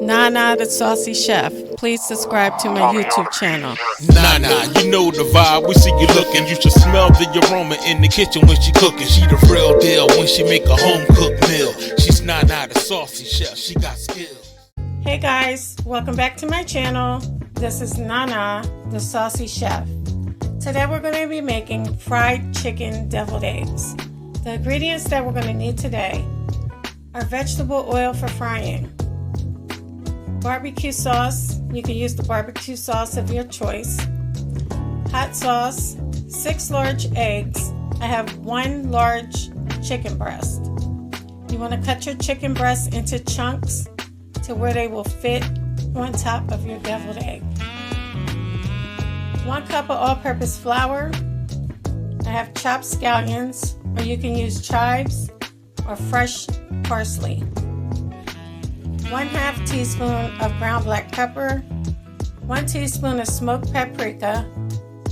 Nana the Saucy Chef. Please subscribe to my YouTube channel. Nana, you know the vibe, we see you looking. You should smell the aroma in the kitchen when she cooking. She the real deal when she make a home cooked meal. She's Nana the Saucy Chef, she got skills. Hey guys, welcome back to my channel. This is Nana the Saucy Chef. Today we're going to be making fried chicken deviled eggs. The ingredients that we're going to need today are vegetable oil for frying, barbecue sauce, you can use the barbecue sauce of your choice, hot sauce, 6 large eggs. I have 1 large chicken breast. You want to cut your chicken breast into chunks to where they will fit on top of your deviled egg. 1 cup of all-purpose flour. I have chopped scallions, or you can use chives or fresh parsley. 1/2 teaspoon of ground black pepper, 1 teaspoon of smoked paprika,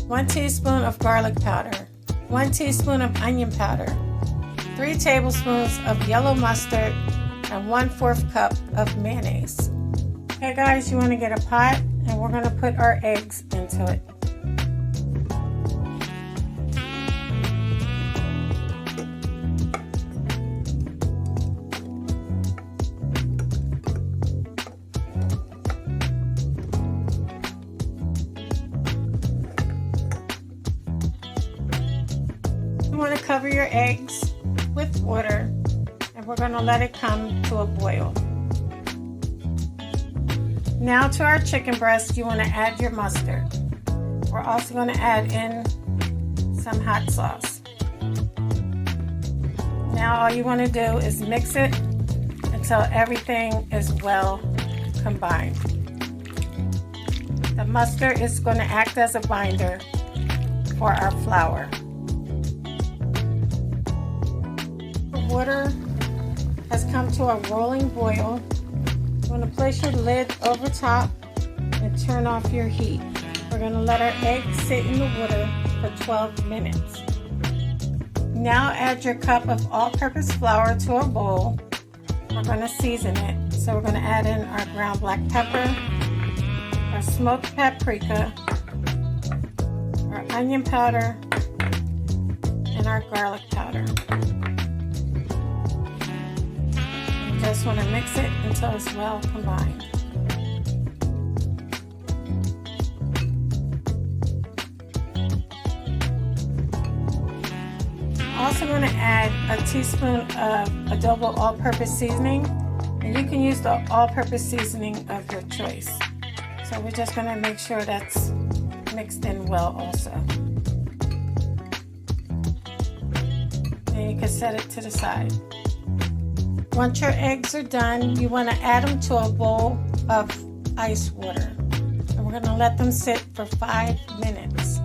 1 teaspoon of garlic powder, 1 teaspoon of onion powder, 3 tablespoons of yellow mustard, and 1/4 cup of mayonnaise. Okay guys, you want to get a pot and we're going to put our eggs into it. You want to cover your eggs with water and we're going to let it come to a boil. Now to our chicken breast, you want to add your mustard. We're also going to add in some hot sauce. Now all you want to do is mix it until everything is well combined. The mustard is going to act as a binder for our flour. The water has come to a rolling boil. You want to place your lid over top and turn off your heat. We're going to let our eggs sit in the water for 12 minutes. Now add your cup of all-purpose flour to a bowl. We're going to season it. So we're going to add in our ground black pepper, our smoked paprika, our onion powder, and our garlic powder. Just want to mix it until it's well combined. Also going to add a teaspoon of adobo all-purpose seasoning, and you can use the all-purpose seasoning of your choice. So we're just going to make sure that's mixed in well also. And you can set it to the side. Once your eggs are done, you want to add them to a bowl of ice water. And we're going to let them sit for 5 minutes.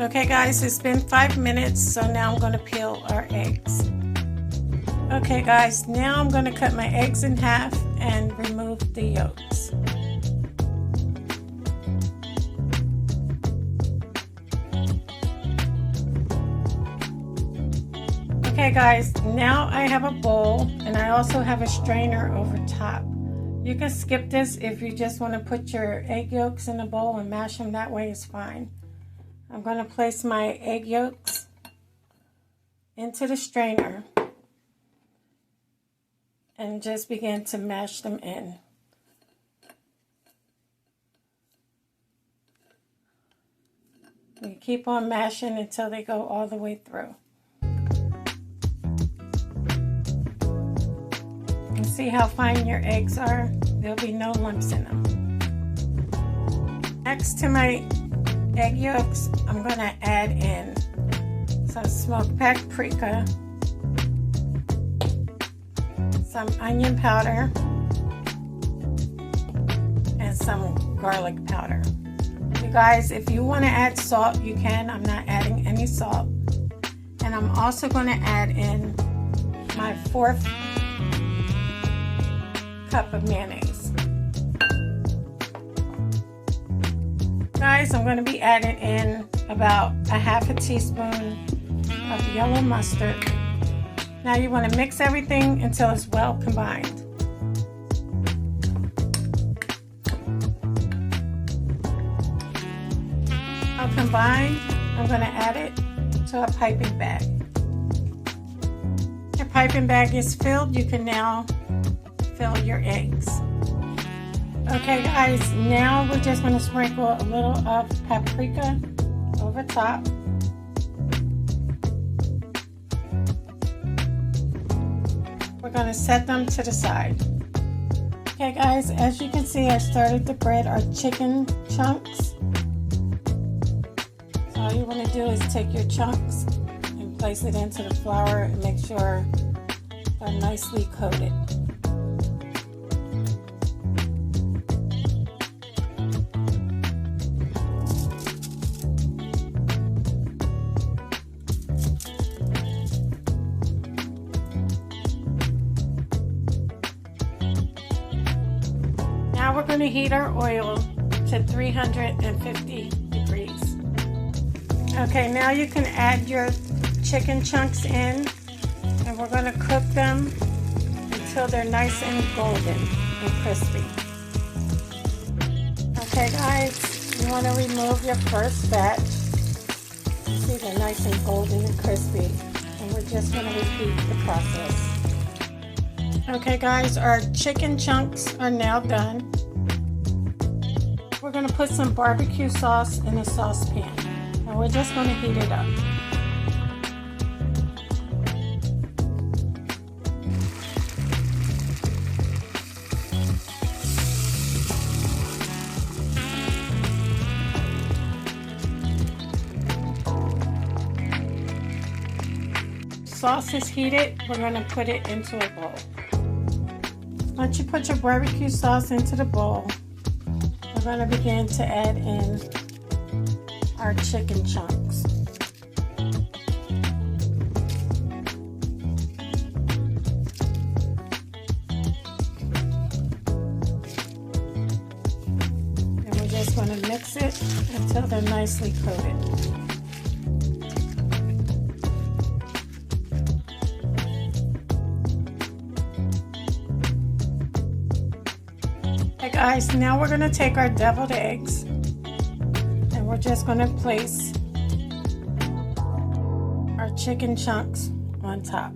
Okay guys, it's been 5 minutes, so now I'm going to peel our eggs. Okay guys, now I'm going to cut my eggs in half and remove the yolks. Okay guys, now I have a bowl and I also have a strainer over top. You can skip this if you just want to put your egg yolks in a bowl and mash them that way, is fine. I'm going to place my egg yolks into the strainer and just begin to mash them in. You keep on mashing until they go all the way through. And see how fine your eggs are? There'll be no lumps in them. Next to my egg yolks, I'm going to add in some smoked paprika, some onion powder, and some garlic powder. You guys, if you want to add salt, you can. I'm not adding any salt. And I'm also going to add in my 4th cup of mayonnaise. Guys, I'm going to be adding in about a 1/2 teaspoon of yellow mustard. Now you want to mix everything until it's well combined. combined, I'm going to add it to a piping bag. Your piping bag is filled. You can now fill your eggs. Okay guys, now we're just going to sprinkle a little of paprika over top. We're going to set them to the side. Okay guys, as you can see, I started to bread our chicken chunks. So all you want to do is take your chunks and place it into the flour and make sure they're nicely coated. Now we're going to heat our oil to 350 degrees. Okay, now you can add your chicken chunks in, and we're going to cook them until they're nice and golden and crispy. Okay guys, you want to remove your first batch. You see they're nice and golden and crispy, and we're just going to repeat the process. Okay guys, our chicken chunks are now done. We're going to put some barbecue sauce in a saucepan, and we're just going to heat it up. Sauce is heated, we're going to put it into a bowl. Once you put your barbecue sauce into the bowl, we're going to begin to add in our chicken chunks. And we're just going to mix it until they're nicely coated. Okay guys, now we're going to take our deviled eggs and we're just going to place our chicken chunks on top.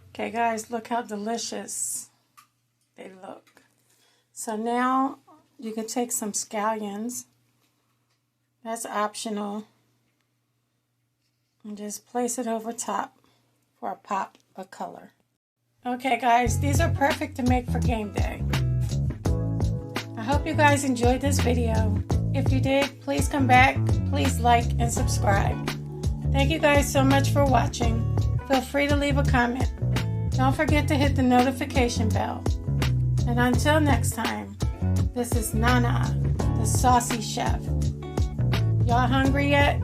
Okay guys, look how delicious they look. So now you can take some scallions, that's optional, and just place it over top for a pop of color. Okay guys, these are perfect to make for game day. I hope you guys enjoyed this video. If you did, please come back, please like and subscribe. Thank you guys so much for watching. Feel free to leave a comment. Don't forget to hit the notification bell. And until next time, this is Nana, the Saucy Chef. Y'all hungry yet?